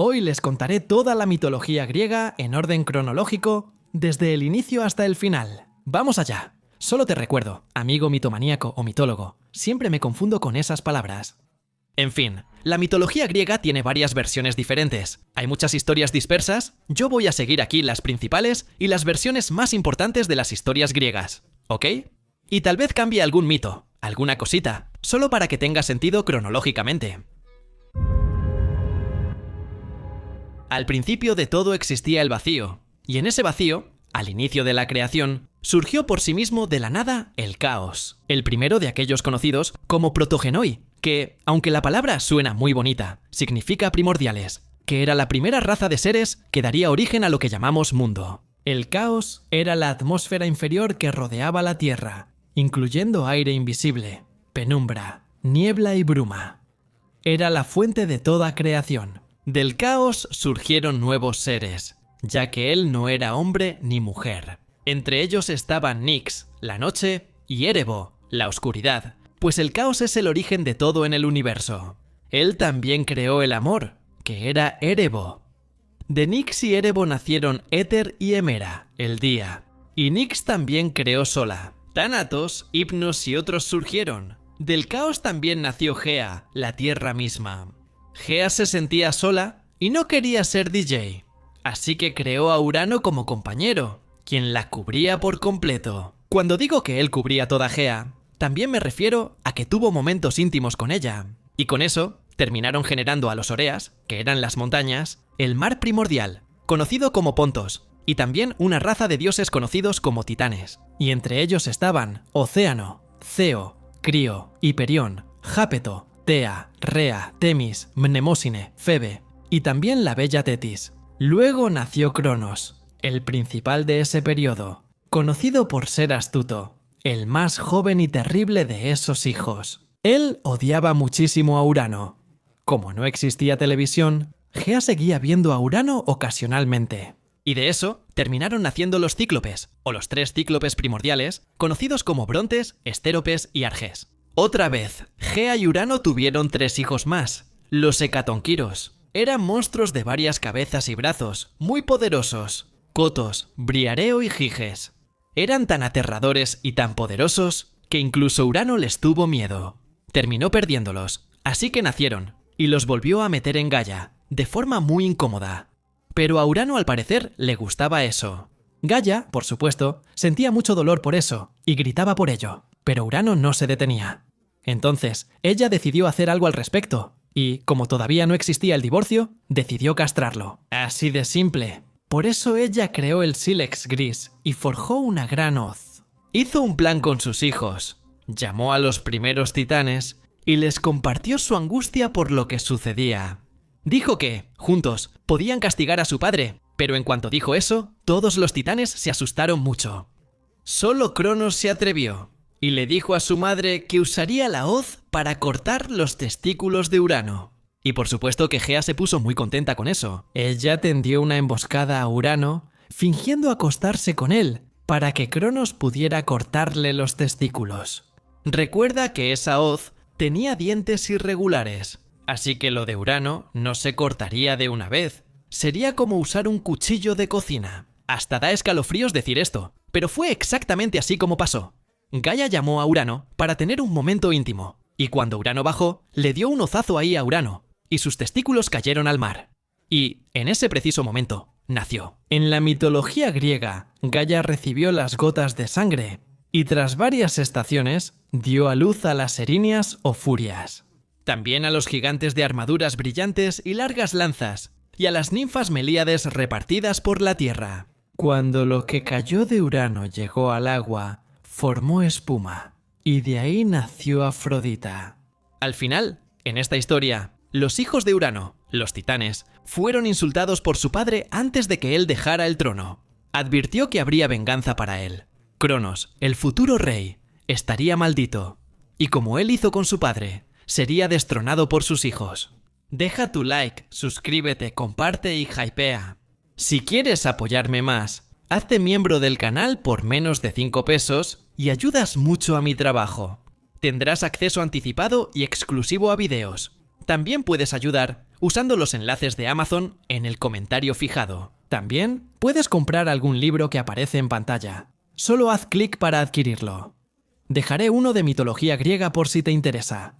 Hoy les contaré toda la mitología griega en orden cronológico, desde el inicio hasta el final. ¡Vamos allá! Solo te recuerdo, amigo mitomaníaco o mitólogo, siempre me confundo con esas palabras. En fin, la mitología griega tiene varias versiones diferentes. Hay muchas historias dispersas, yo voy a seguir aquí las principales y las versiones más importantes de las historias griegas, ¿ok? Y tal vez cambie algún mito, alguna cosita, solo para que tenga sentido cronológicamente. Al principio de todo existía el vacío, y en ese vacío, al inicio de la creación, surgió por sí mismo de la nada el caos, el primero de aquellos conocidos como protogenoi, que, aunque la palabra suena muy bonita, significa primordiales, que era la primera raza de seres que daría origen a lo que llamamos mundo. El caos era la atmósfera inferior que rodeaba la Tierra, incluyendo aire invisible, penumbra, niebla y bruma. Era la fuente de toda creación. Del caos surgieron nuevos seres, ya que él no era hombre ni mujer. Entre ellos estaban Nyx, la noche, y Erebo, la oscuridad, pues el caos es el origen de todo en el universo. Él también creó el amor, que era Erebo. De Nyx y Erebo nacieron Éter y Hemera, el día. Y Nyx también creó Sola. Tánatos, Hypnos y otros surgieron. Del caos también nació Gea, la tierra misma. Gea se sentía sola y no quería ser DJ, así que creó a Urano como compañero, quien la cubría por completo. Cuando digo que él cubría toda Gea, también me refiero a que tuvo momentos íntimos con ella, y con eso terminaron generando a los Oreas, que eran las montañas, el mar primordial, conocido como Pontos, y también una raza de dioses conocidos como titanes. Y entre ellos estaban Océano, Ceo, Crío, Hiperión, Jápeto, Tea, Rea, Temis, Mnemósine, Febe y también la bella Tetis. Luego nació Cronos, el principal de ese periodo, conocido por ser astuto, el más joven y terrible de esos hijos. Él odiaba muchísimo a Urano. Como no existía televisión, Gea seguía viendo a Urano ocasionalmente. Y de eso terminaron naciendo los cíclopes, o los tres cíclopes primordiales, conocidos como Brontes, Estéropes y Arges. Otra vez, Gea y Urano tuvieron tres hijos más, los Hecatonquiros. Eran monstruos de varias cabezas y brazos, muy poderosos. Cotos, Briareo y Giges. Eran tan aterradores y tan poderosos que incluso Urano les tuvo miedo. Terminó perdiéndolos, así que nacieron, y los volvió a meter en Gaia, de forma muy incómoda. Pero a Urano al parecer le gustaba eso. Gaia, por supuesto, sentía mucho dolor por eso, y gritaba por ello, pero Urano no se detenía. Entonces, ella decidió hacer algo al respecto, y, como todavía no existía el divorcio, decidió castrarlo. Así de simple. Por eso ella creó el sílex gris y forjó una gran hoz. Hizo un plan con sus hijos, llamó a los primeros titanes y les compartió su angustia por lo que sucedía. Dijo que, juntos, podían castigar a su padre, pero en cuanto dijo eso, todos los titanes se asustaron mucho. Solo Cronos se atrevió y le dijo a su madre que usaría la hoz para cortar los testículos de Urano. Y por supuesto que Gea se puso muy contenta con eso. Ella tendió una emboscada a Urano, fingiendo acostarse con él, para que Cronos pudiera cortarle los testículos. Recuerda que esa hoz tenía dientes irregulares, así que lo de Urano no se cortaría de una vez. Sería como usar un cuchillo de cocina. Hasta da escalofríos decir esto, pero fue exactamente así como pasó. Gaia llamó a Urano para tener un momento íntimo, y cuando Urano bajó, le dio un hozazo ahí a Urano, y sus testículos cayeron al mar. Y, en ese preciso momento, nació. En la mitología griega, Gaia recibió las gotas de sangre, y tras varias estaciones, dio a luz a las erinias o furias. También a los gigantes de armaduras brillantes y largas lanzas, y a las ninfas melíades repartidas por la tierra. Cuando lo que cayó de Urano llegó al agua, formó espuma, y de ahí nació Afrodita. Al final, en esta historia, los hijos de Urano, los titanes, fueron insultados por su padre antes de que él dejara el trono. Advirtió que habría venganza para él. Cronos, el futuro rey, estaría maldito, y como él hizo con su padre, sería destronado por sus hijos. Deja tu like, suscríbete, comparte y hypea. Si quieres apoyarme más, hazte miembro del canal por menos de 5 pesos y ayudas mucho a mi trabajo. Tendrás acceso anticipado y exclusivo a videos. También puedes ayudar usando los enlaces de Amazon en el comentario fijado. También puedes comprar algún libro que aparece en pantalla. Solo haz clic para adquirirlo. Dejaré uno de mitología griega por si te interesa.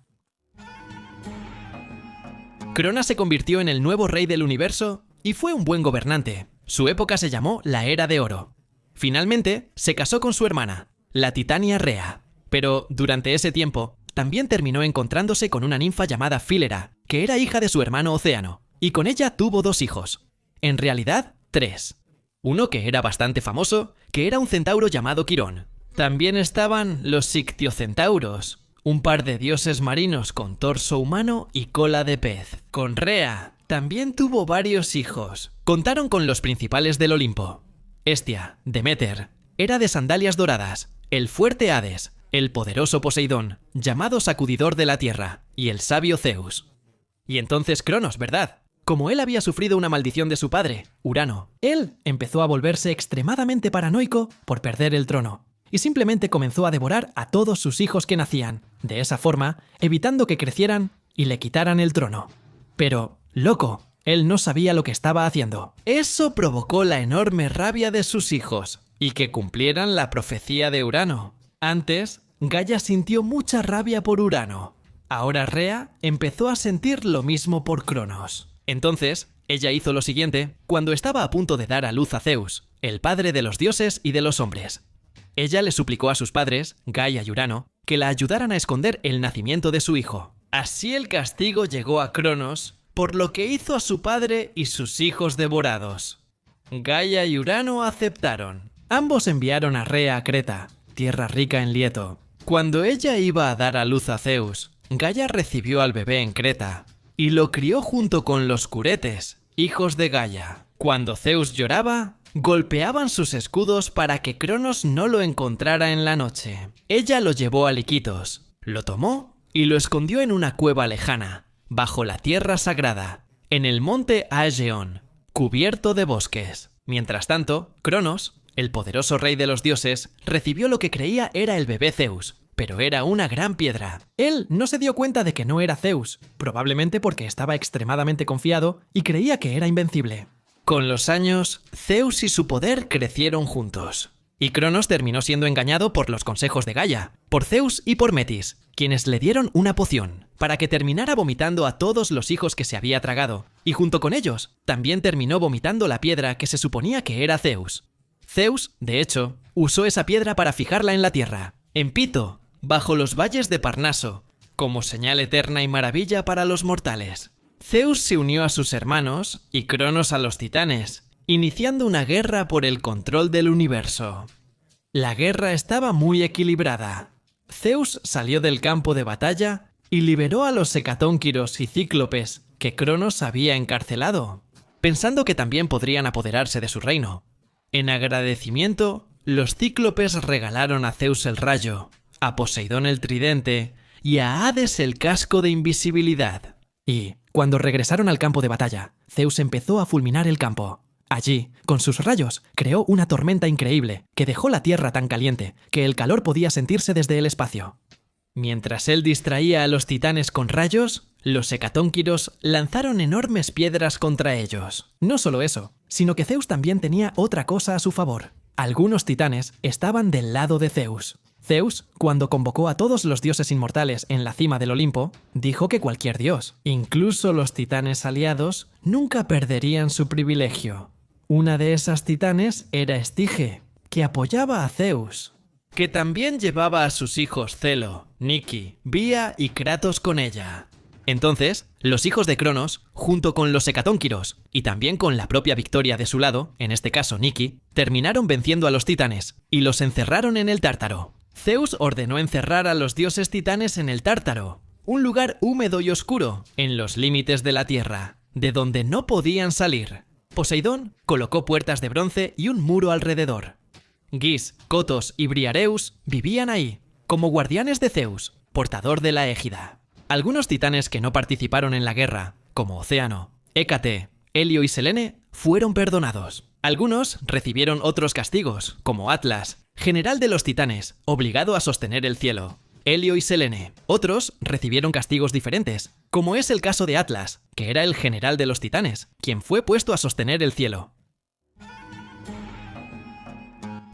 Cronos se convirtió en el nuevo rey del universo y fue un buen gobernante. Su época se llamó la Era de Oro. Finalmente, se casó con su hermana, la Titania Rea. Pero durante ese tiempo, también terminó encontrándose con una ninfa llamada Fílera, que era hija de su hermano Océano, y con ella tuvo 2 hijos. En realidad, 3. Uno que era bastante famoso, que era un centauro llamado Quirón. También estaban los ictiocentauros, un par de dioses marinos con torso humano y cola de pez. Con Rea también tuvo varios hijos. Contaron con los principales del Olimpo. Hestia, Deméter, Hera de sandalias doradas, el fuerte Hades, el poderoso Poseidón, llamado sacudidor de la tierra, y el sabio Zeus. Y entonces Cronos, ¿verdad? Como él había sufrido una maldición de su padre, Urano, él empezó a volverse extremadamente paranoico por perder el trono, y simplemente comenzó a devorar a todos sus hijos que nacían, de esa forma, evitando que crecieran y le quitaran el trono. Pero, loco, él no sabía lo que estaba haciendo. Eso provocó la enorme rabia de sus hijos, y que cumplieran la profecía de Urano. Antes, Gaia sintió mucha rabia por Urano. Ahora Rea empezó a sentir lo mismo por Cronos. Entonces, ella hizo lo siguiente cuando estaba a punto de dar a luz a Zeus, el padre de los dioses y de los hombres. Ella le suplicó a sus padres, Gaia y Urano, que la ayudaran a esconder el nacimiento de su hijo. Así el castigo llegó a Cronos por lo que hizo a su padre y sus hijos devorados. Gaia y Urano aceptaron. Ambos enviaron a Rea a Creta, tierra rica en lieto. Cuando ella iba a dar a luz a Zeus, Gaia recibió al bebé en Creta y lo crió junto con los curetes, hijos de Gaia. Cuando Zeus lloraba, golpeaban sus escudos para que Cronos no lo encontrara en la noche. Ella lo llevó a Liquitos, lo tomó y lo escondió en una cueva lejana, bajo la tierra sagrada, en el monte Aegeon, cubierto de bosques. Mientras tanto, Cronos, el poderoso rey de los dioses, recibió lo que creía era el bebé Zeus, pero era una gran piedra. Él no se dio cuenta de que no era Zeus, probablemente porque estaba extremadamente confiado y creía que era invencible. Con los años, Zeus y su poder crecieron juntos. Y Cronos terminó siendo engañado por los consejos de Gaia, por Zeus y por Metis, quienes le dieron una poción, para que terminara vomitando a todos los hijos que se había tragado, y junto con ellos, también terminó vomitando la piedra que se suponía que era Zeus. Zeus, de hecho, usó esa piedra para fijarla en la tierra, en Pito, bajo los valles de Parnaso, como señal eterna y maravilla para los mortales. Zeus se unió a sus hermanos y Cronos a los titanes, iniciando una guerra por el control del universo. La guerra estaba muy equilibrada. Zeus salió del campo de batalla y liberó a los hecatónquiros y cíclopes que Cronos había encarcelado, pensando que también podrían apoderarse de su reino. En agradecimiento, los cíclopes regalaron a Zeus el rayo, a Poseidón el tridente y a Hades el casco de invisibilidad. Y, cuando regresaron al campo de batalla, Zeus empezó a fulminar el campo. Allí, con sus rayos, creó una tormenta increíble que dejó la tierra tan caliente que el calor podía sentirse desde el espacio. Mientras él distraía a los titanes con rayos, los hecatónquiros lanzaron enormes piedras contra ellos. No solo eso, sino que Zeus también tenía otra cosa a su favor. Algunos titanes estaban del lado de Zeus. Zeus, cuando convocó a todos los dioses inmortales en la cima del Olimpo, dijo que cualquier dios, incluso los titanes aliados, nunca perderían su privilegio. Una de esas titanes era Estige, que apoyaba a Zeus, que también llevaba a sus hijos Celo, Nike, Bia y Kratos con ella. Entonces, los hijos de Cronos, junto con los hecatónquiros, y también con la propia Victoria de su lado, en este caso Nike, terminaron venciendo a los titanes, y los encerraron en el Tártaro. Zeus ordenó encerrar a los dioses titanes en el Tártaro, un lugar húmedo y oscuro, en los límites de la tierra, de donde no podían salir. Poseidón colocó puertas de bronce y un muro alrededor. Gis, Cotos y Briareus vivían ahí, como guardianes de Zeus, portador de la égida. Algunos titanes que no participaron en la guerra, como Océano, Hécate, Helio y Selene, fueron perdonados. Algunos recibieron otros castigos, como Atlas, general de los titanes, obligado a sostener el cielo. Helio y Selene. Otros recibieron castigos diferentes, como es el caso de Atlas, que era el general de los titanes, quien fue puesto a sostener el cielo.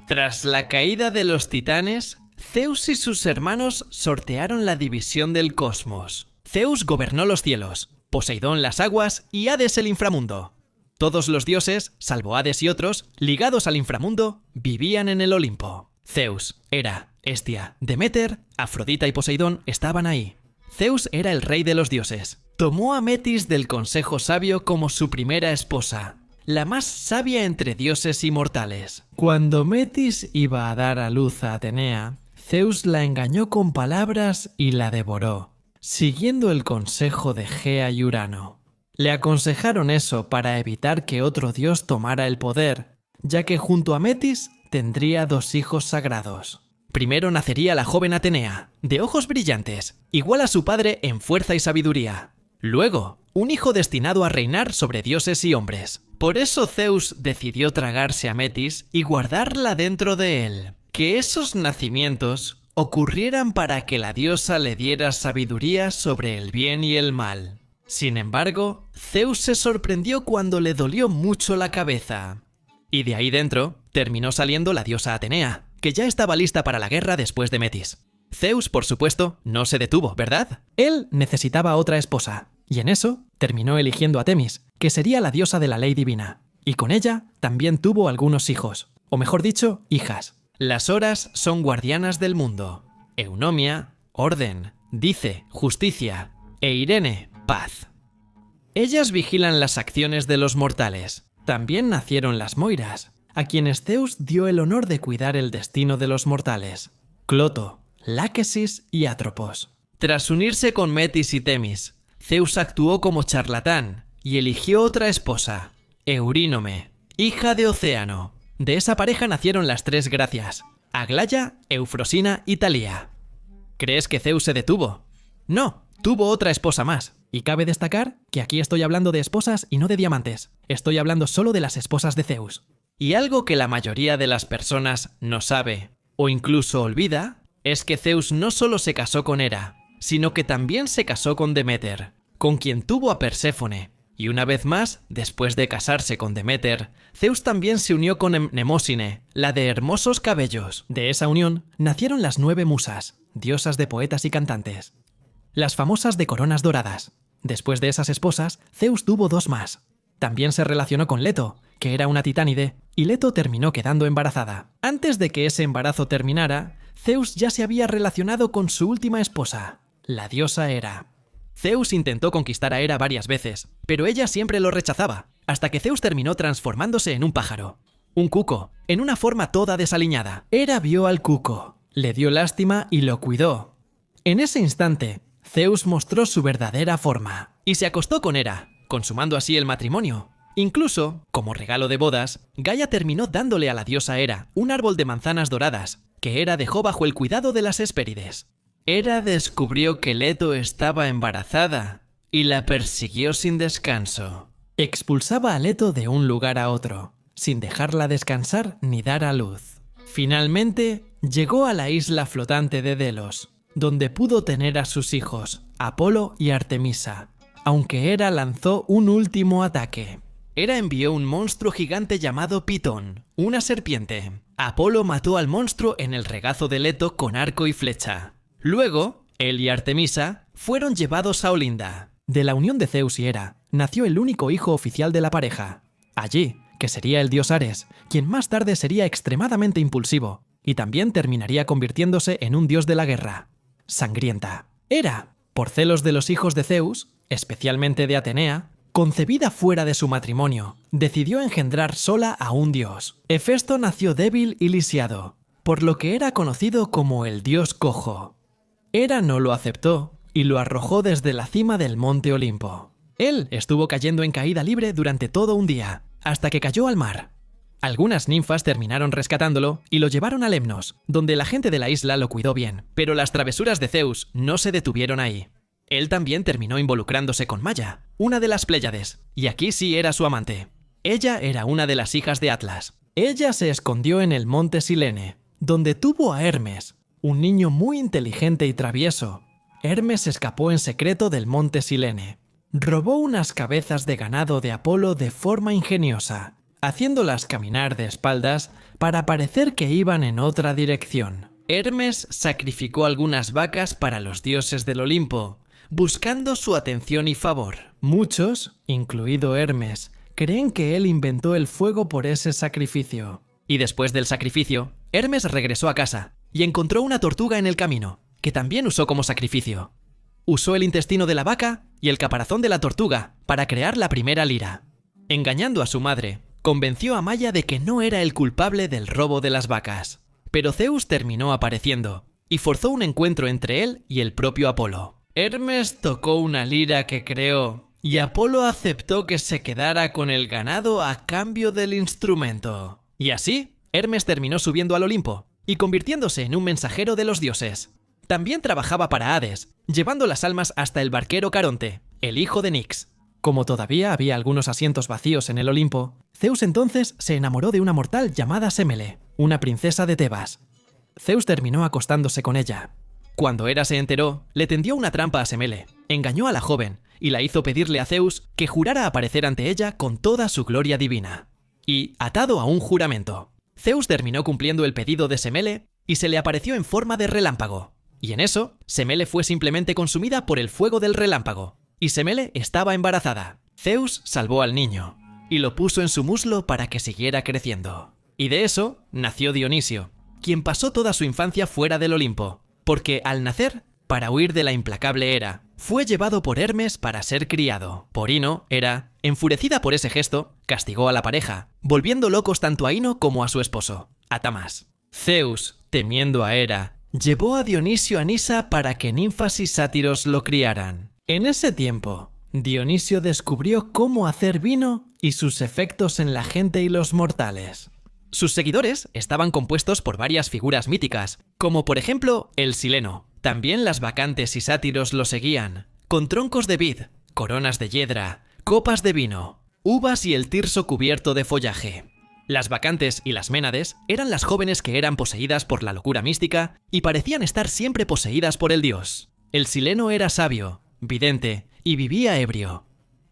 Tras la caída de los titanes, Zeus y sus hermanos sortearon la división del cosmos. Zeus gobernó los cielos, Poseidón las aguas y Hades el inframundo. Todos los dioses, salvo Hades y otros, ligados al inframundo, vivían en el Olimpo. Zeus, Hera, Hestia, Deméter, Afrodita y Poseidón estaban ahí. Zeus era el rey de los dioses. Tomó a Metis del consejo sabio como su primera esposa, la más sabia entre dioses y mortales. Cuando Metis iba a dar a luz a Atenea, Zeus la engañó con palabras y la devoró, siguiendo el consejo de Gea y Urano. Le aconsejaron eso para evitar que otro dios tomara el poder, ya que junto a Metis tendría 2 hijos sagrados. Primero nacería la joven Atenea, de ojos brillantes, igual a su padre en fuerza y sabiduría. Luego, un hijo destinado a reinar sobre dioses y hombres. Por eso Zeus decidió tragarse a Metis y guardarla dentro de él. Que esos nacimientos ocurrieran para que la diosa le diera sabiduría sobre el bien y el mal. Sin embargo, Zeus se sorprendió cuando le dolió mucho la cabeza. Y de ahí dentro terminó saliendo la diosa Atenea, que ya estaba lista para la guerra después de Metis. Zeus, por supuesto, no se detuvo, ¿verdad? Él necesitaba otra esposa, y en eso terminó eligiendo a Temis, que sería la diosa de la ley divina. Y con ella también tuvo algunos hijos, o mejor dicho, hijas. Las horas son guardianas del mundo. Eunomia, orden, Dice, justicia, e Irene, paz. Ellas vigilan las acciones de los mortales. También nacieron las Moiras, a quienes Zeus dio el honor de cuidar el destino de los mortales: Cloto, Láquesis y Atropos. Tras unirse con Metis y Temis, Zeus actuó como charlatán y eligió otra esposa, Eurínome, hija de Océano. De esa pareja nacieron las 3 Gracias: Aglaya, Eufrosina y Talía. ¿Crees que Zeus se detuvo? No, tuvo otra esposa más. Y cabe destacar que aquí estoy hablando de esposas y no de diamantes. Estoy hablando solo de las esposas de Zeus. Y algo que la mayoría de las personas no sabe, o incluso olvida, es que Zeus no solo se casó con Hera, sino que también se casó con Deméter, con quien tuvo a Perséfone. Y una vez más, después de casarse con Deméter, Zeus también se unió con Mnemósine, la de hermosos cabellos. De esa unión nacieron las 9 musas, diosas de poetas y cantantes. Las famosas de coronas doradas. Después de esas esposas, Zeus tuvo 2 más. También se relacionó con Leto, que era una titánide, y Leto terminó quedando embarazada. Antes de que ese embarazo terminara, Zeus ya se había relacionado con su última esposa, la diosa Hera. Zeus intentó conquistar a Hera varias veces, pero ella siempre lo rechazaba, hasta que Zeus terminó transformándose en un pájaro, un cuco, en una forma toda desaliñada. Hera vio al cuco, le dio lástima y lo cuidó. En ese instante, Zeus mostró su verdadera forma y se acostó con Hera, consumando así el matrimonio. Incluso, como regalo de bodas, Gaia terminó dándole a la diosa Hera un árbol de manzanas doradas, que Hera dejó bajo el cuidado de las Hespérides. Hera descubrió que Leto estaba embarazada y la persiguió sin descanso. Expulsaba a Leto de un lugar a otro, sin dejarla descansar ni dar a luz. Finalmente, llegó a la isla flotante de Delos, donde pudo tener a sus hijos, Apolo y Artemisa, aunque Hera lanzó un último ataque. Hera envió un monstruo gigante llamado Pitón, una serpiente. Apolo mató al monstruo en el regazo de Leto con arco y flecha. Luego, él y Artemisa fueron llevados a Olinda. De la unión de Zeus y Hera, nació el único hijo oficial de la pareja. Allí, que sería el dios Ares, quien más tarde sería extremadamente impulsivo, y también terminaría convirtiéndose en un dios de la guerra. Sangrienta. Hera, por celos de los hijos de Zeus, especialmente de Atenea, concebida fuera de su matrimonio, decidió engendrar sola a un dios. Hefesto nació débil y lisiado, por lo que era conocido como el dios cojo. Hera no lo aceptó y lo arrojó desde la cima del monte Olimpo. Él estuvo cayendo en caída libre durante todo un día, hasta que cayó al mar. Algunas ninfas terminaron rescatándolo y lo llevaron a Lemnos, donde la gente de la isla lo cuidó bien, pero las travesuras de Zeus no se detuvieron ahí. Él también terminó involucrándose con Maya, una de las Pléyades, y aquí sí era su amante. Ella era una de las hijas de Atlas. Ella se escondió en el monte Silene, donde tuvo a Hermes, un niño muy inteligente y travieso. Hermes escapó en secreto del monte Silene. Robó unas cabezas de ganado de Apolo de forma ingeniosa, haciéndolas caminar de espaldas para parecer que iban en otra dirección. Hermes sacrificó algunas vacas para los dioses del Olimpo, buscando su atención y favor. Muchos, incluido Hermes, creen que él inventó el fuego por ese sacrificio. Y después del sacrificio, Hermes regresó a casa y encontró una tortuga en el camino, que también usó como sacrificio. Usó el intestino de la vaca y el caparazón de la tortuga para crear la primera lira. Engañando a su madre, convenció a Maia de que no era el culpable del robo de las vacas. Pero Zeus terminó apareciendo y forzó un encuentro entre él y el propio Apolo. Hermes tocó una lira que creó y Apolo aceptó que se quedara con el ganado a cambio del instrumento. Y así, Hermes terminó subiendo al Olimpo y convirtiéndose en un mensajero de los dioses. También trabajaba para Hades, llevando las almas hasta el barquero Caronte, el hijo de Nix. Como todavía había algunos asientos vacíos en el Olimpo, Zeus entonces se enamoró de una mortal llamada Semele, una princesa de Tebas. Zeus terminó acostándose con ella. Cuando Hera se enteró, le tendió una trampa a Semele, engañó a la joven y la hizo pedirle a Zeus que jurara aparecer ante ella con toda su gloria divina. Y, atado a un juramento, Zeus terminó cumpliendo el pedido de Semele y se le apareció en forma de relámpago. Y en eso, Semele fue simplemente consumida por el fuego del relámpago. Y Semele estaba embarazada. Zeus salvó al niño y lo puso en su muslo para que siguiera creciendo. Y de eso nació Dionisio, quien pasó toda su infancia fuera del Olimpo, porque al nacer, para huir de la implacable Hera, fue llevado por Hermes para ser criado. Por Ino, Hera, enfurecida por ese gesto, castigó a la pareja, volviendo locos tanto a Ino como a su esposo, Atamas. Zeus, temiendo a Hera, llevó a Dionisio a Nisa para que ninfas y sátiros lo criaran. En ese tiempo, Dionisio descubrió cómo hacer vino y sus efectos en la gente y los mortales. Sus seguidores estaban compuestos por varias figuras míticas, como por ejemplo el Sileno. También las bacantes y sátiros lo seguían, con troncos de vid, coronas de hiedra, copas de vino, uvas y el tirso cubierto de follaje. Las bacantes y las ménades eran las jóvenes que eran poseídas por la locura mística y parecían estar siempre poseídas por el dios. El Sileno era sabio, vidente y vivía ebrio.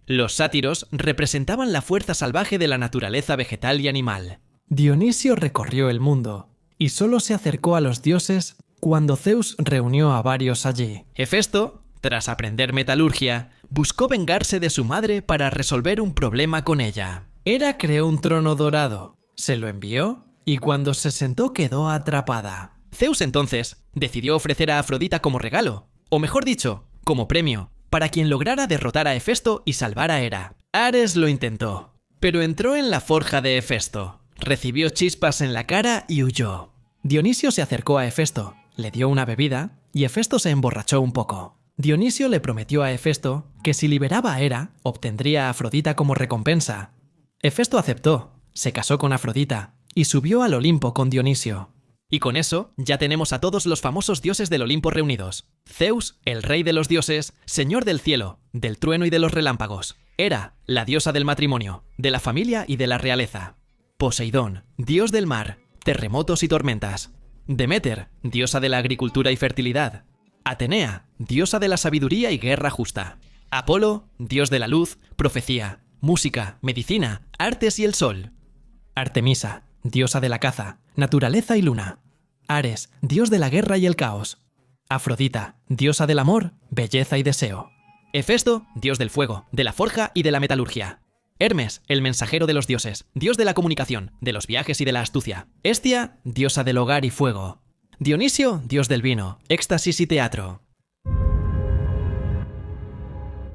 Los sátiros representaban la fuerza salvaje de la naturaleza vegetal y animal. Dionisio recorrió el mundo y solo se acercó a los dioses cuando Zeus reunió a varios allí. Hefesto, tras aprender metalurgia, buscó vengarse de su madre para resolver un problema con ella. Hera creó un trono dorado, se lo envió y cuando se sentó quedó atrapada. Zeus entonces decidió ofrecer a Afrodita como regalo, o mejor dicho, como premio, para quien lograra derrotar a Hefesto y salvar a Hera. Ares lo intentó, pero entró en la forja de Hefesto, recibió chispas en la cara y huyó. Dionisio se acercó a Hefesto, le dio una bebida y Hefesto se emborrachó un poco. Dionisio le prometió a Hefesto que si liberaba a Hera, obtendría a Afrodita como recompensa. Hefesto aceptó, se casó con Afrodita y subió al Olimpo con Dionisio. Y con eso ya tenemos a todos los famosos dioses del Olimpo reunidos. Zeus, el rey de los dioses, señor del cielo, del trueno y de los relámpagos. Hera, la diosa del matrimonio, de la familia y de la realeza. Poseidón, dios del mar, terremotos y tormentas. Deméter, diosa de la agricultura y fertilidad. Atenea, diosa de la sabiduría y guerra justa. Apolo, dios de la luz, profecía, música, medicina, artes y el sol. Artemisa, diosa de la caza, naturaleza y luna. Ares, dios de la guerra y el caos. Afrodita, diosa del amor, belleza y deseo. Hefesto, dios del fuego, de la forja y de la metalurgia. Hermes, el mensajero de los dioses, dios de la comunicación, de los viajes y de la astucia. Hestia, diosa del hogar y fuego. Dionisio, dios del vino, éxtasis y teatro.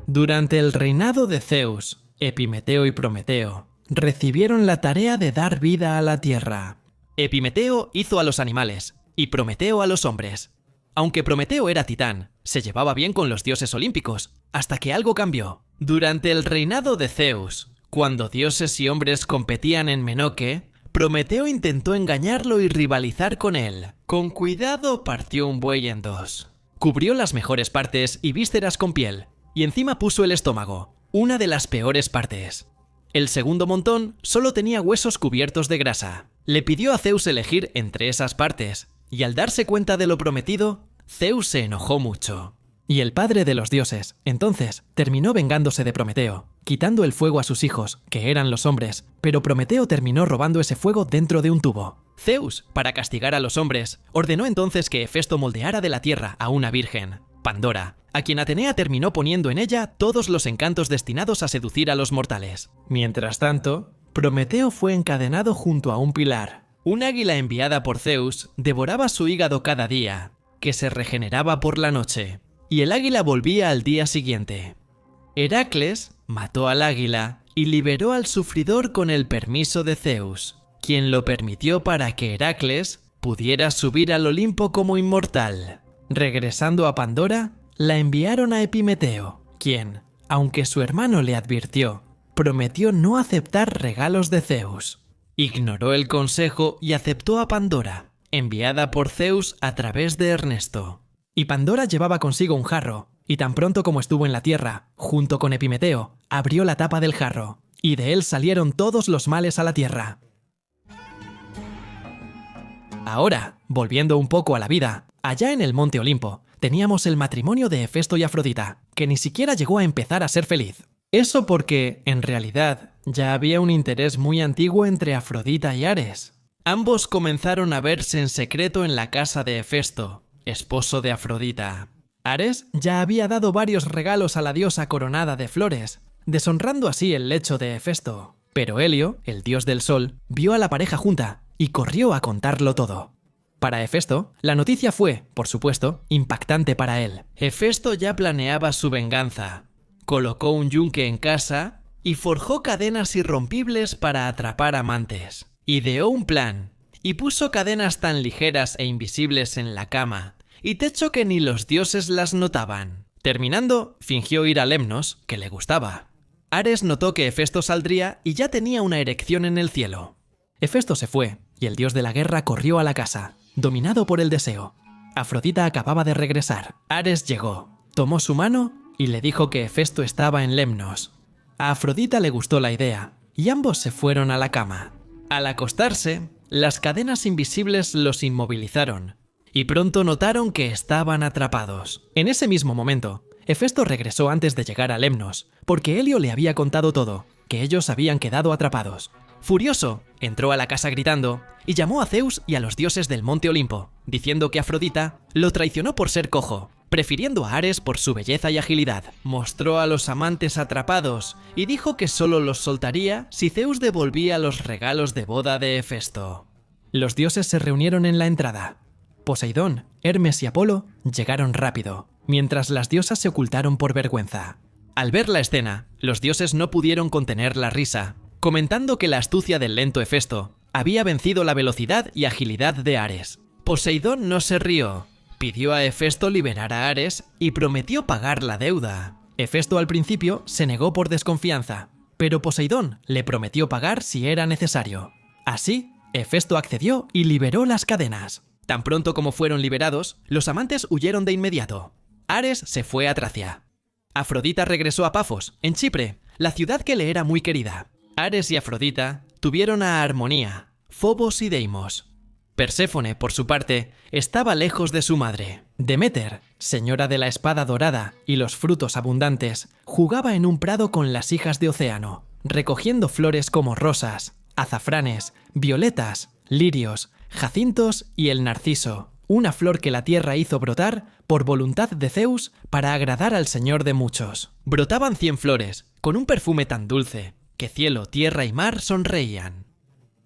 Durante el reinado de Zeus, Epimeteo y Prometeo recibieron la tarea de dar vida a la tierra. Epimeteo hizo a los animales y Prometeo a los hombres. Aunque Prometeo era titán, se llevaba bien con los dioses olímpicos, hasta que algo cambió. Durante el reinado de Zeus, cuando dioses y hombres competían en Menoque, Prometeo intentó engañarlo y rivalizar con él. Con cuidado partió un buey en dos. Cubrió las mejores partes y vísceras con piel, y encima puso el estómago, una de las peores partes. El segundo montón solo tenía huesos cubiertos de grasa. Le pidió a Zeus elegir entre esas partes, y al darse cuenta de lo prometido, Zeus se enojó mucho. Y el padre de los dioses, entonces, terminó vengándose de Prometeo, quitando el fuego a sus hijos, que eran los hombres, pero Prometeo terminó robando ese fuego dentro de un tubo. Zeus, para castigar a los hombres, ordenó entonces que Hefesto moldeara de la tierra a una virgen, Pandora, a quien Atenea terminó poniendo en ella todos los encantos destinados a seducir a los mortales. Mientras tanto, Prometeo fue encadenado junto a un pilar. Un águila enviada por Zeus devoraba su hígado cada día, que se regeneraba por la noche, y el águila volvía al día siguiente. Heracles mató al águila y liberó al sufridor con el permiso de Zeus, quien lo permitió para que Heracles pudiera subir al Olimpo como inmortal. Regresando a Pandora, la enviaron a Epimeteo, quien, aunque su hermano le advirtió, prometió no aceptar regalos de Zeus. Ignoró el consejo y aceptó a Pandora, enviada por Zeus a través de Ernesto. Y Pandora llevaba consigo un jarro, y tan pronto como estuvo en la tierra, junto con Epimeteo, abrió la tapa del jarro, y de él salieron todos los males a la tierra. Ahora, volviendo un poco a la vida, allá en el monte Olimpo, teníamos el matrimonio de Hefesto y Afrodita, que ni siquiera llegó a empezar a ser feliz. Eso porque, en realidad, ya había un interés muy antiguo entre Afrodita y Ares. Ambos comenzaron a verse en secreto en la casa de Hefesto, esposo de Afrodita. Ares ya había dado varios regalos a la diosa coronada de flores, deshonrando así el lecho de Hefesto. Pero Helio, el dios del sol, vio a la pareja junta y corrió a contarlo todo. Para Hefesto, la noticia fue, por supuesto, impactante para él. Hefesto ya planeaba su venganza. Colocó un yunque en casa y forjó cadenas irrompibles para atrapar amantes. Ideó un plan y puso cadenas tan ligeras e invisibles en la cama y techo que ni los dioses las notaban. Terminando, fingió ir a Lemnos, que le gustaba. Ares notó que Hefesto saldría y ya tenía una erección en el cielo. Hefesto se fue, y el dios de la guerra corrió a la casa, dominado por el deseo. Afrodita acababa de regresar. Ares llegó, tomó su mano y le dijo que Hefesto estaba en Lemnos. A Afrodita le gustó la idea, y ambos se fueron a la cama. Al acostarse, las cadenas invisibles los inmovilizaron, y pronto notaron que estaban atrapados. En ese mismo momento, Hefesto regresó antes de llegar a Lemnos, porque Helio le había contado todo, que ellos habían quedado atrapados. Furioso, entró a la casa gritando y llamó a Zeus y a los dioses del monte Olimpo, diciendo que Afrodita lo traicionó por ser cojo, prefiriendo a Ares por su belleza y agilidad. Mostró a los amantes atrapados y dijo que solo los soltaría si Zeus devolvía los regalos de boda de Hefesto. Los dioses se reunieron en la entrada. Poseidón, Hermes y Apolo llegaron rápido, mientras las diosas se ocultaron por vergüenza. Al ver la escena, los dioses no pudieron contener la risa, comentando que la astucia del lento Hefesto había vencido la velocidad y agilidad de Ares. Poseidón no se rió, pidió a Hefesto liberar a Ares y prometió pagar la deuda. Hefesto al principio se negó por desconfianza, pero Poseidón le prometió pagar si era necesario. Así, Hefesto accedió y liberó las cadenas. Tan pronto como fueron liberados, los amantes huyeron de inmediato. Ares se fue a Tracia. Afrodita regresó a Pafos, en Chipre, la ciudad que le era muy querida. Ares y Afrodita tuvieron a Armonía, Fobos y Deimos. Perséfone, por su parte, estaba lejos de su madre. Deméter, señora de la espada dorada y los frutos abundantes, jugaba en un prado con las hijas de Océano, recogiendo flores como rosas, azafranes, violetas, lirios, jacintos y el narciso, una flor que la tierra hizo brotar por voluntad de Zeus para agradar al señor de muchos. Brotaban 100 flores, con un perfume tan dulce, que cielo, tierra y mar sonreían.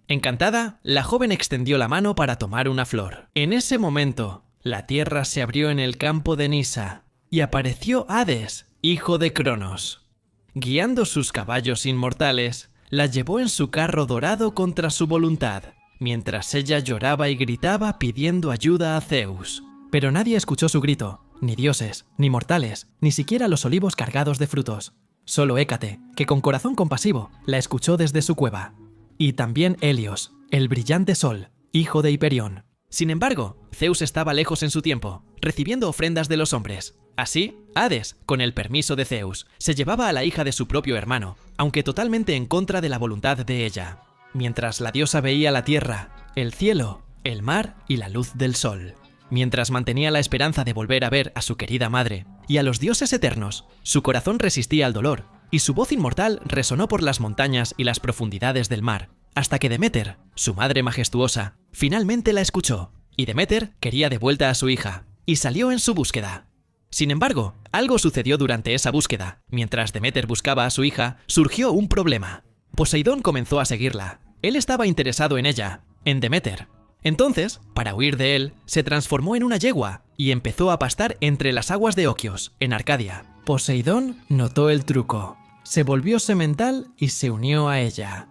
Encantada, la joven extendió la mano para tomar una flor. En ese momento, la tierra se abrió en el campo de Nisa, y apareció Hades, hijo de Cronos. Guiando sus caballos inmortales, la llevó en su carro dorado contra su voluntad, mientras ella lloraba y gritaba pidiendo ayuda a Zeus. Pero nadie escuchó su grito, ni dioses, ni mortales, ni siquiera los olivos cargados de frutos. Solo Hécate, que con corazón compasivo, la escuchó desde su cueva. Y también Helios, el brillante sol, hijo de Hiperión. Sin embargo, Zeus estaba lejos en su tiempo, recibiendo ofrendas de los hombres. Así, Hades, con el permiso de Zeus, se llevaba a la hija de su propio hermano, aunque totalmente en contra de la voluntad de ella. Mientras la diosa veía la tierra, el cielo, el mar y la luz del sol. Mientras mantenía la esperanza de volver a ver a su querida madre y a los dioses eternos, su corazón resistía al dolor, y su voz inmortal resonó por las montañas y las profundidades del mar, hasta que Deméter, su madre majestuosa, finalmente la escuchó, y Deméter quería de vuelta a su hija, y salió en su búsqueda. Sin embargo, algo sucedió durante esa búsqueda. Mientras Deméter buscaba a su hija, surgió un problema. Poseidón comenzó a seguirla. Él estaba interesado en ella, en Deméter. Entonces, para huir de él, se transformó en una yegua y empezó a pastar entre las aguas de Oquios, en Arcadia. Poseidón notó el truco. Se volvió semental y se unió a ella.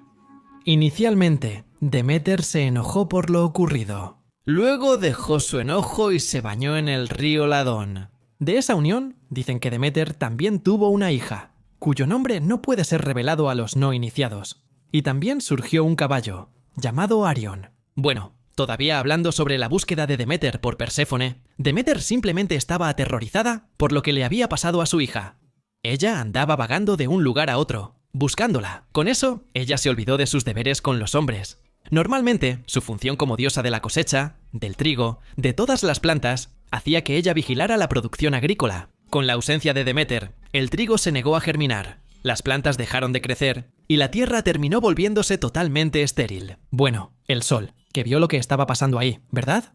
Inicialmente, Deméter se enojó por lo ocurrido. Luego dejó su enojo y se bañó en el río Ladón. De esa unión, dicen que Deméter también tuvo una hija, cuyo nombre no puede ser revelado a los no iniciados. Y también surgió un caballo, llamado Arión. Bueno, todavía hablando sobre la búsqueda de Deméter por Perséfone, Deméter simplemente estaba aterrorizada por lo que le había pasado a su hija. Ella andaba vagando de un lugar a otro, buscándola. Con eso, ella se olvidó de sus deberes con los hombres. Normalmente, su función como diosa de la cosecha, del trigo, de todas las plantas, hacía que ella vigilara la producción agrícola. Con la ausencia de Deméter, el trigo se negó a germinar, las plantas dejaron de crecer y la tierra terminó volviéndose totalmente estéril. Bueno, el sol, que vio lo que estaba pasando ahí, ¿verdad?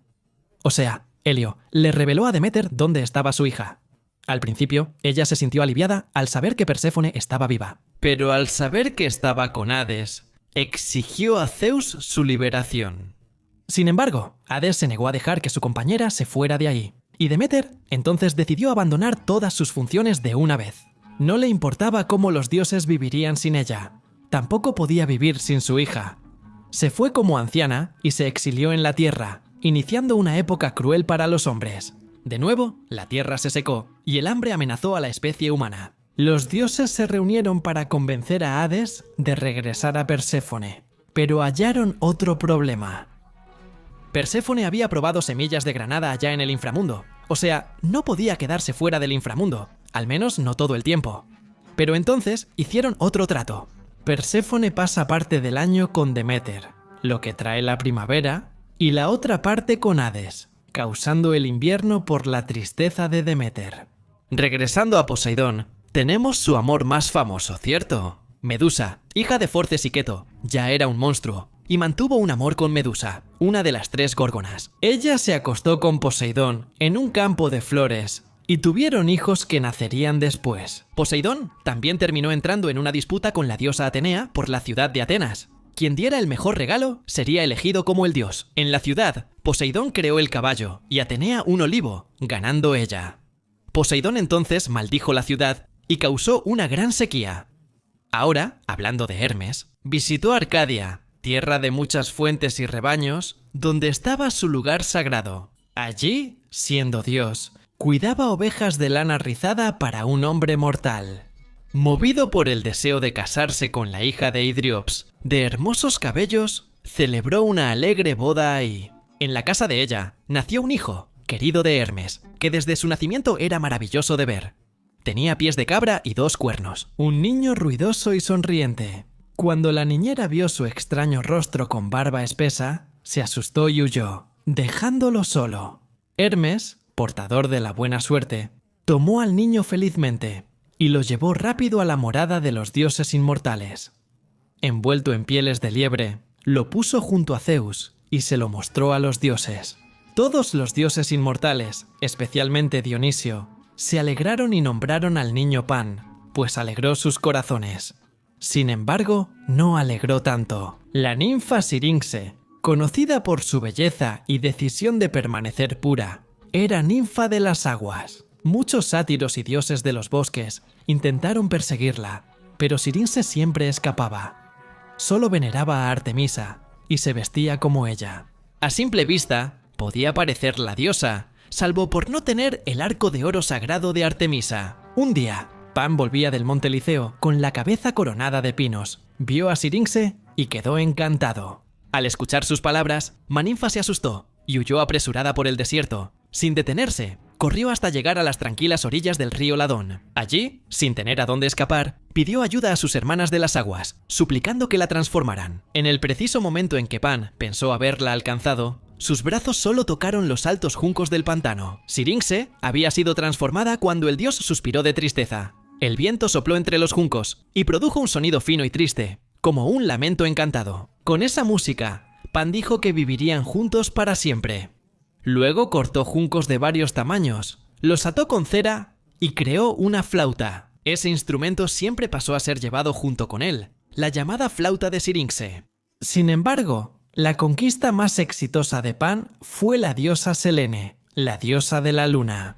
O sea, Helio le reveló a Deméter dónde estaba su hija. Al principio, ella se sintió aliviada al saber que Perséfone estaba viva. Pero al saber que estaba con Hades, exigió a Zeus su liberación. Sin embargo, Hades se negó a dejar que su compañera se fuera de ahí, y Deméter entonces decidió abandonar todas sus funciones de una vez. No le importaba cómo los dioses vivirían sin ella. Tampoco podía vivir sin su hija. Se fue como anciana y se exilió en la tierra, iniciando una época cruel para los hombres. De nuevo, la tierra se secó y el hambre amenazó a la especie humana. Los dioses se reunieron para convencer a Hades de regresar a Perséfone, pero hallaron otro problema. Perséfone había probado semillas de granada allá en el inframundo, o sea, no podía quedarse fuera del inframundo, al menos no todo el tiempo. Pero entonces hicieron otro trato. Perséfone pasa parte del año con Deméter, lo que trae la primavera, y la otra parte con Hades, causando el invierno por la tristeza de Deméter. Regresando a Poseidón, tenemos su amor más famoso, ¿cierto? Medusa, hija de Forces y Keto, ya era un monstruo, y mantuvo un amor con Medusa, una de las 3 górgonas. Ella se acostó con Poseidón en un campo de flores, y tuvieron hijos que nacerían después. Poseidón también terminó entrando en una disputa con la diosa Atenea por la ciudad de Atenas. Quien diera el mejor regalo sería elegido como el dios. En la ciudad, Poseidón creó el caballo, y Atenea un olivo, ganando ella. Poseidón entonces maldijo la ciudad y causó una gran sequía. Ahora, hablando de Hermes, visitó Arcadia, tierra de muchas fuentes y rebaños, donde estaba su lugar sagrado. Allí, siendo dios, cuidaba ovejas de lana rizada para un hombre mortal. Movido por el deseo de casarse con la hija de Idriops, de hermosos cabellos, celebró una alegre boda ahí. En la casa de ella, nació un hijo, querido de Hermes, que desde su nacimiento era maravilloso de ver. Tenía pies de cabra y 2 cuernos. Un niño ruidoso y sonriente. Cuando la niñera vio su extraño rostro con barba espesa, se asustó y huyó, dejándolo solo. Hermes, portador de la buena suerte, tomó al niño felizmente y lo llevó rápido a la morada de los dioses inmortales. Envuelto en pieles de liebre, lo puso junto a Zeus y se lo mostró a los dioses. Todos los dioses inmortales, especialmente Dionisio, se alegraron y nombraron al niño Pan, pues alegró sus corazones. Sin embargo, no alegró tanto. La ninfa Sirinxe, conocida por su belleza y decisión de permanecer pura, era ninfa de las aguas. Muchos sátiros y dioses de los bosques intentaron perseguirla, pero Sirinxe siempre escapaba. Solo veneraba a Artemisa y se vestía como ella. A simple vista, podía parecer la diosa, salvo por no tener el arco de oro sagrado de Artemisa. Un día, Pan volvía del monte Liceo con la cabeza coronada de pinos. Vio a Sirinxe y quedó encantado. Al escuchar sus palabras, Maninfa se asustó y huyó apresurada por el desierto. Sin detenerse, corrió hasta llegar a las tranquilas orillas del río Ladón. Allí, sin tener a dónde escapar, pidió ayuda a sus hermanas de las aguas, suplicando que la transformaran. En el preciso momento en que Pan pensó haberla alcanzado, sus brazos solo tocaron los altos juncos del pantano. Sirinxe había sido transformada cuando el dios suspiró de tristeza. El viento sopló entre los juncos y produjo un sonido fino y triste, como un lamento encantado. Con esa música, Pan dijo que vivirían juntos para siempre. Luego cortó juncos de varios tamaños, los ató con cera y creó una flauta. Ese instrumento siempre pasó a ser llevado junto con él, la llamada flauta de Sirinxe. Sin embargo, la conquista más exitosa de Pan fue la diosa Selene, la diosa de la luna.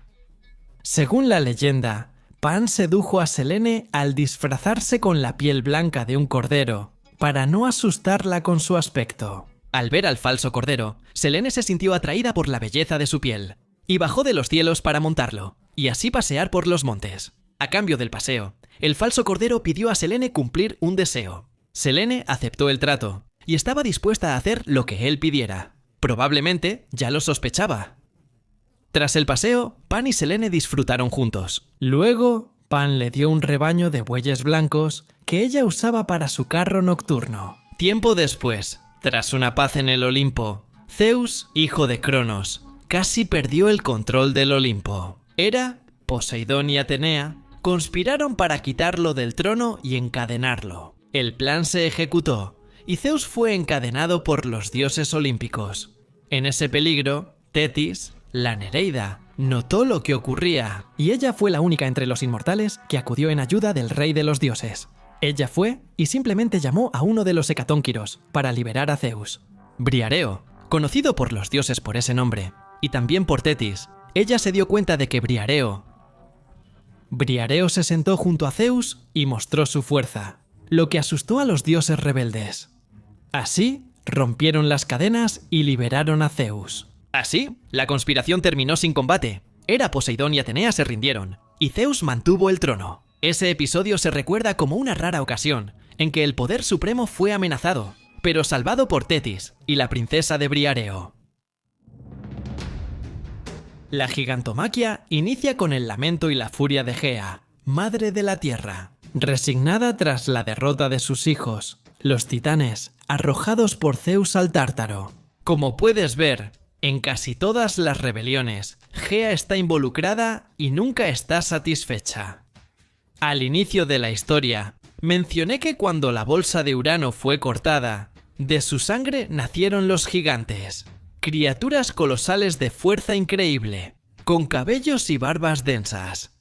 Según la leyenda, Pan sedujo a Selene al disfrazarse con la piel blanca de un cordero, para no asustarla con su aspecto. Al ver al falso cordero, Selene se sintió atraída por la belleza de su piel, y bajó de los cielos para montarlo, y así pasear por los montes. A cambio del paseo, el falso cordero pidió a Selene cumplir un deseo. Selene aceptó el trato, y estaba dispuesta a hacer lo que él pidiera. Probablemente ya lo sospechaba. Tras el paseo, Pan y Selene disfrutaron juntos. Luego, Pan le dio un rebaño de bueyes blancos que ella usaba para su carro nocturno. Tiempo después, tras una paz en el Olimpo, Zeus, hijo de Cronos, casi perdió el control del Olimpo. Hera, Poseidón y Atenea conspiraron para quitarlo del trono y encadenarlo. El plan se ejecutó, y Zeus fue encadenado por los dioses olímpicos. En ese peligro, Tetis, la Nereida, notó lo que ocurría, y ella fue la única entre los inmortales que acudió en ayuda del rey de los dioses. Ella fue y simplemente llamó a uno de los hecatónquiros para liberar a Zeus. Briareo, conocido por los dioses por ese nombre, y también por Tetis, ella se dio cuenta de que Briareo se sentó junto a Zeus y mostró su fuerza, lo que asustó a los dioses rebeldes. Así, rompieron las cadenas y liberaron a Zeus. Así, la conspiración terminó sin combate. Hera, Poseidón y Atenea se rindieron, y Zeus mantuvo el trono. Ese episodio se recuerda como una rara ocasión en que el poder supremo fue amenazado, pero salvado por Tetis y la princesa de Briareo. La gigantomaquia inicia con el lamento y la furia de Gea, madre de la tierra, resignada tras la derrota de sus hijos, los titanes, arrojados por Zeus al Tártaro. Como puedes ver, en casi todas las rebeliones, Gea está involucrada y nunca está satisfecha. Al inicio de la historia, mencioné que cuando la bolsa de Urano fue cortada, de su sangre nacieron los gigantes, criaturas colosales de fuerza increíble, con cabellos y barbas densas.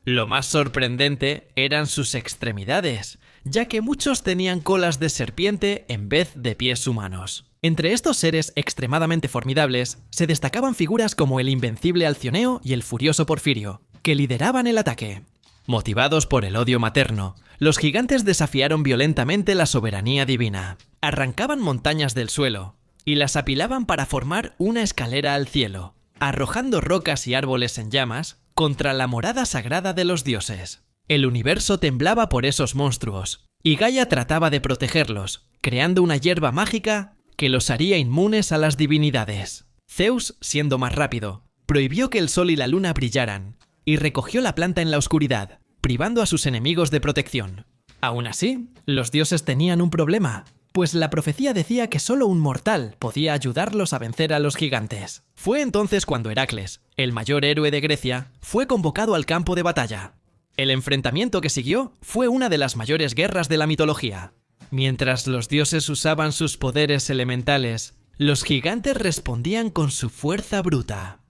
Lo más sorprendente eran sus extremidades, ya que muchos tenían colas de serpiente en vez de pies humanos. Entre estos seres extremadamente formidables, se destacaban figuras como el invencible Alcioneo y el furioso Porfirio, que lideraban el ataque. Motivados por el odio materno, los gigantes desafiaron violentamente la soberanía divina. Arrancaban montañas del suelo y las apilaban para formar una escalera al cielo, arrojando rocas y árboles en llamas contra la morada sagrada de los dioses. El universo temblaba por esos monstruos, y Gaia trataba de protegerlos, creando una hierba mágica que los haría inmunes a las divinidades. Zeus, siendo más rápido, prohibió que el sol y la luna brillaran, y recogió la planta en la oscuridad, privando a sus enemigos de protección. Aún así, los dioses tenían un problema, pues la profecía decía que solo un mortal podía ayudarlos a vencer a los gigantes. Fue entonces cuando Heracles, el mayor héroe de Grecia, fue convocado al campo de batalla. El enfrentamiento que siguió fue una de las mayores guerras de la mitología. Mientras los dioses usaban sus poderes elementales, los gigantes respondían con su fuerza bruta.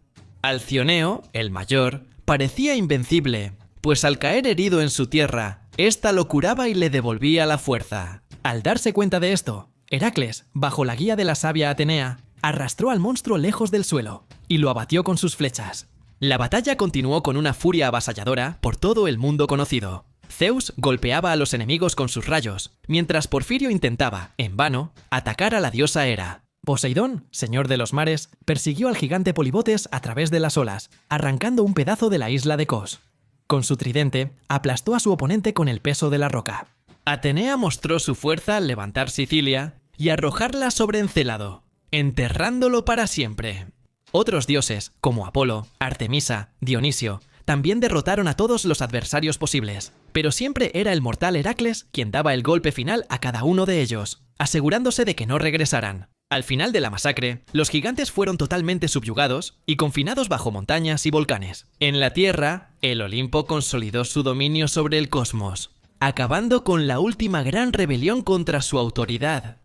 Alcioneo, el mayor, parecía invencible, pues al caer herido en su tierra, ésta lo curaba y le devolvía la fuerza. Al darse cuenta de esto, Heracles, bajo la guía de la sabia Atenea, arrastró al monstruo lejos del suelo y lo abatió con sus flechas. La batalla continuó con una furia avasalladora por todo el mundo conocido. Zeus golpeaba a los enemigos con sus rayos, mientras Porfirio intentaba, en vano, atacar a la diosa Hera. Poseidón, señor de los mares, persiguió al gigante Polibotes a través de las olas, arrancando un pedazo de la isla de Kos. Con su tridente, aplastó a su oponente con el peso de la roca. Atenea mostró su fuerza al levantar Sicilia y arrojarla sobre Encélado, enterrándolo para siempre. Otros dioses, como Apolo, Artemisa, Dionisio, también derrotaron a todos los adversarios posibles, pero siempre era el mortal Heracles quien daba el golpe final a cada uno de ellos, asegurándose de que no regresaran. Al final de la masacre, los gigantes fueron totalmente subyugados y confinados bajo montañas y volcanes. En la Tierra, el Olimpo consolidó su dominio sobre el cosmos, acabando con la última gran rebelión contra su autoridad.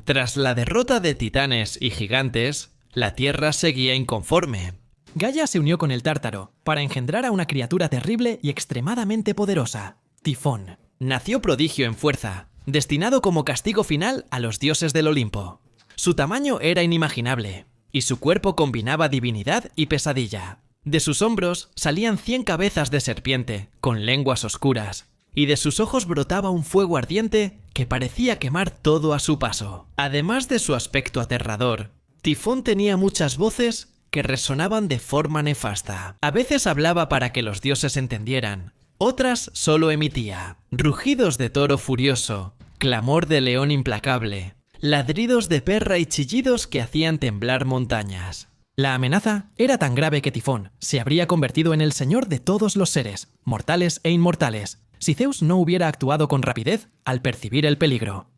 Tras la derrota de titanes y gigantes, la Tierra seguía inconforme. Gaia se unió con el Tártaro para engendrar a una criatura terrible y extremadamente poderosa, Tifón. Nació prodigio en fuerza, destinado como castigo final a los dioses del Olimpo. Su tamaño era inimaginable, y su cuerpo combinaba divinidad y pesadilla. De sus hombros salían 100 cabezas de serpiente, con lenguas oscuras, y de sus ojos brotaba un fuego ardiente que parecía quemar todo a su paso. Además de su aspecto aterrador, Tifón tenía muchas voces que resonaban de forma nefasta. A veces hablaba para que los dioses entendieran, otras solo emitía rugidos de toro furioso, clamor de león implacable, ladridos de perra y chillidos que hacían temblar montañas. La amenaza era tan grave que Tifón se habría convertido en el señor de todos los seres, mortales e inmortales, si Zeus no hubiera actuado con rapidez al percibir el peligro.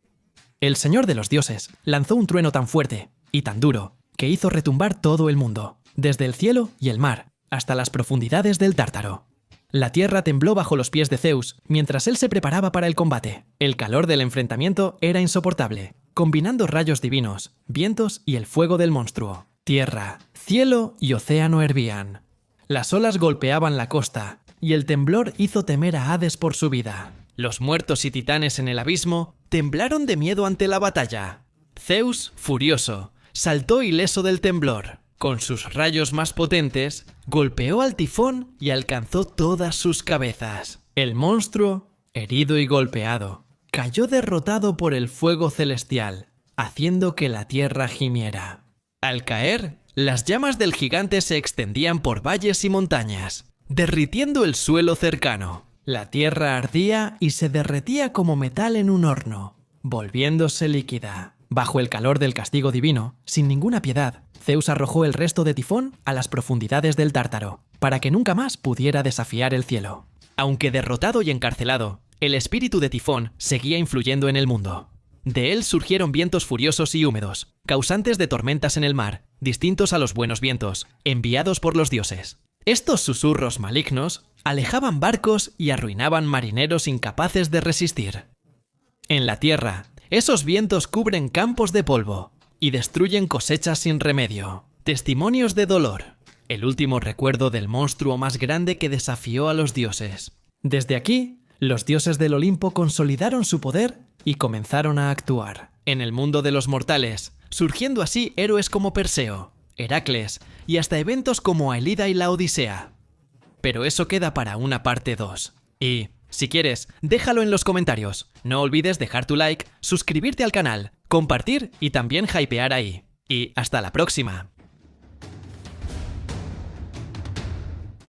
El señor de los dioses lanzó un trueno tan fuerte y tan duro que hizo retumbar todo el mundo, desde el cielo y el mar hasta las profundidades del Tártaro. La tierra tembló bajo los pies de Zeus mientras él se preparaba para el combate. El calor del enfrentamiento era insoportable, combinando rayos divinos, vientos y el fuego del monstruo. Tierra, cielo y océano hervían. Las olas golpeaban la costa y el temblor hizo temer a Hades por su vida. Los muertos y titanes en el abismo temblaron de miedo ante la batalla. Zeus, furioso, saltó ileso del temblor. Con sus rayos más potentes, golpeó al Tifón y alcanzó todas sus cabezas. El monstruo, herido y golpeado, cayó derrotado por el fuego celestial, haciendo que la tierra gimiera. Al caer, las llamas del gigante se extendían por valles y montañas, derritiendo el suelo cercano. La tierra ardía y se derretía como metal en un horno, volviéndose líquida. Bajo el calor del castigo divino, sin ninguna piedad, Zeus arrojó el resto de Tifón a las profundidades del Tártaro, para que nunca más pudiera desafiar el cielo. Aunque derrotado y encarcelado, el espíritu de Tifón seguía influyendo en el mundo. De él surgieron vientos furiosos y húmedos, causantes de tormentas en el mar, distintos a los buenos vientos, enviados por los dioses. Estos susurros malignos alejaban barcos y arruinaban marineros incapaces de resistir. En la tierra, esos vientos cubren campos de polvo y destruyen cosechas sin remedio. Testimonios de dolor, el último recuerdo del monstruo más grande que desafió a los dioses. Desde aquí, los dioses del Olimpo consolidaron su poder y comenzaron a actuar. En el mundo de los mortales, surgiendo así héroes como Perseo, Heracles y hasta eventos como Aelida y la Odisea. Pero eso queda para una parte 2. Y, si quieres, déjalo en los comentarios. No olvides dejar tu like, suscribirte al canal, compartir y también hypear ahí. Y hasta la próxima.